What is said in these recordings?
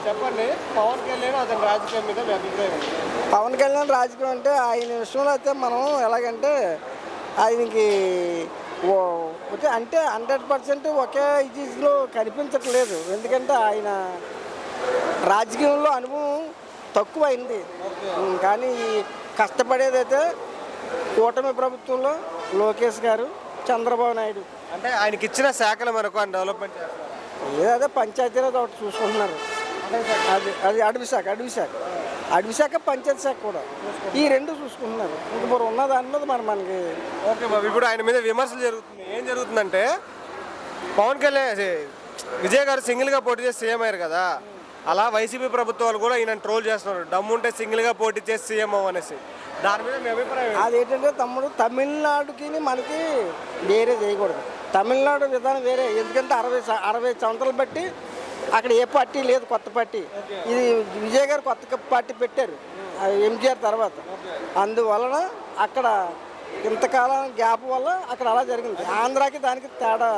చెప్పండి, పవన్ కళ్యాణ్ అతని రాజకీయం మీద మీ అభిప్రాయం? పవన్ కళ్యాణ్ రాజకీయం అంటే ఆయన విషయంలో అయితే మనం ఎలాగంటే ఆయనకి అంటే 100% ఒకే ఇదిలో కనిపించట్లేదు. ఎందుకంటే ఆయన రాజకీయంలో అనుభవం తక్కువైంది. కానీ కష్టపడేదైతే కూటమి ప్రభుత్వంలో లోకేష్ గారు, చంద్రబాబు నాయుడు. అంటే ఆయనకి ఇచ్చిన శాఖల మేరకు ఆయన డెవలప్మెంట్ చేస్తున్నారు. ఏదో పంచాయతీరాజ్ ఒకటి చూసుకుంటున్నారు. అది అడవి శాఖ పంచాయతీ శాఖ కూడా ఈ రెండు చూసుకుంటున్నారు. ఇంక మరి ఉన్న దాని మీద మనకి ఓకే బాబు, ఇప్పుడు ఆయన మీద విమర్శలు జరుగుతుంది. ఏం జరుగుతుందంటే పవన్ కళ్యాణ్ విజయ్ గారు సింగిల్గా పోటీ చేసి సీఎం అయ్యారు కదా, అలా వైసీపీ ప్రభుత్వాలు కూడా ఈయన ట్రోల్ చేస్తున్నారు. దమ్ముంటే సింగిల్గా పోటీ చేసి సీఎం అవ్వనేసి. దాని మీద మీ అభిప్రాయం? అదేంటంటే తమ్ముడు, తమిళనాడుకి మనకి వేరే చేయకూడదు. తమిళనాడు విధానం వేరే. ఎందుకంటే 60 సంవత్సరాలు బట్టి అక్కడ ఏ పార్టీ లేదు, కొత్త పార్టీ. ఇది విజయ్ గారు కొత్త పార్టీ పెట్టారు ఎంజీఆర్ తర్వాత. అందువలన అక్కడ ఇంతకాలం గ్యాప్ వల్ల అక్కడ అలా జరిగింది. ఆంధ్రాకి దానికి తేడా.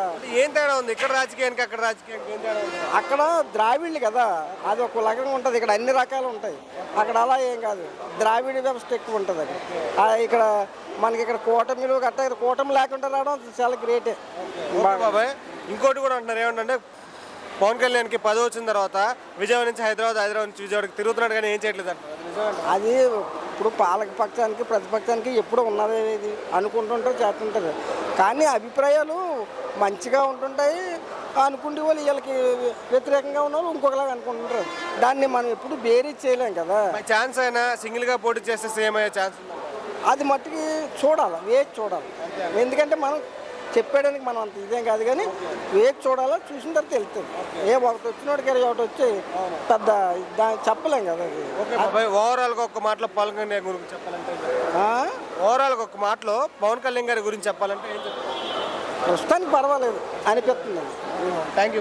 ఏం తేడా ఉంది ఇక్కడ రాజకీయానికి అక్కడ రాజకీయానికి? ఏం తేడా ఉంది? అక్కడ ద్రావిడ్లు కదా, అది ఒక రకంగా ఉంటుంది. ఇక్కడ అన్ని రకాలు ఉంటాయి. అక్కడ అలా ఏం కాదు, ద్రావిడ వ్యవస్థ ఎక్కువ ఉంటుంది అక్కడ. ఇక్కడ మనకి ఇక్కడ కూటమిలు గట్ట, కూటమి లేకుండా రావడం చాలా గ్రేటే బాబాయ్. ఇంకోటి కూడా అంటున్నారు, ఏమంటే పవన్ కళ్యాణ్కి 10 వచ్చిన తర్వాత విజయవాడ నుంచి హైదరాబాద్ నుంచి విజయవాడకి తిరుగుతున్నాడు కానీ ఏం చేయట్లేదు అంటారు. అది ఇప్పుడు పాలక పక్షానికి ప్రతిపక్షానికి ఎప్పుడు ఉన్నది ఇది అనుకుంటుంటారు, చేస్తుంటారు. కానీ అభిప్రాయాలు మంచిగా ఉంటుంటాయి. అనుకుంటే వాళ్ళు వీళ్ళకి వ్యతిరేకంగా ఉన్న వాళ్ళు ఇంకొకలాగా అనుకుంటుంటారు. దాన్ని మనం ఎప్పుడు బేరీ చేయలేం కదా. ఛాన్స్ అయినా సింగిల్గా పోటీ చేస్తే సేమ్ అయ్యే ఛాన్స్ అది మట్టుకి చూడాలి, వేచి చూడాలి. ఎందుకంటే మనం చెప్పేయడానికి మనం అంత ఇదేం కాదు, కానీ వేచి చూడాలా, చూసిన తర్వాత వెళ్తుంది. ఒకటి వచ్చినోడికి ఒకటి వచ్చి పెద్ద చెప్పలేం కదా. అది ఓవరాల్గా ఒక మాటలో పవన్ కళ్యాణ్ గురించి చెప్పాలంటే, ఓవరాల్గా ఒక మాటలో పవన్ కళ్యాణ్ గారి గురించి చెప్పాలంటే ఏం చెప్తారు? ప్రస్తుతానికి పర్వాలేదు అనిపిస్తుంది. Thank you.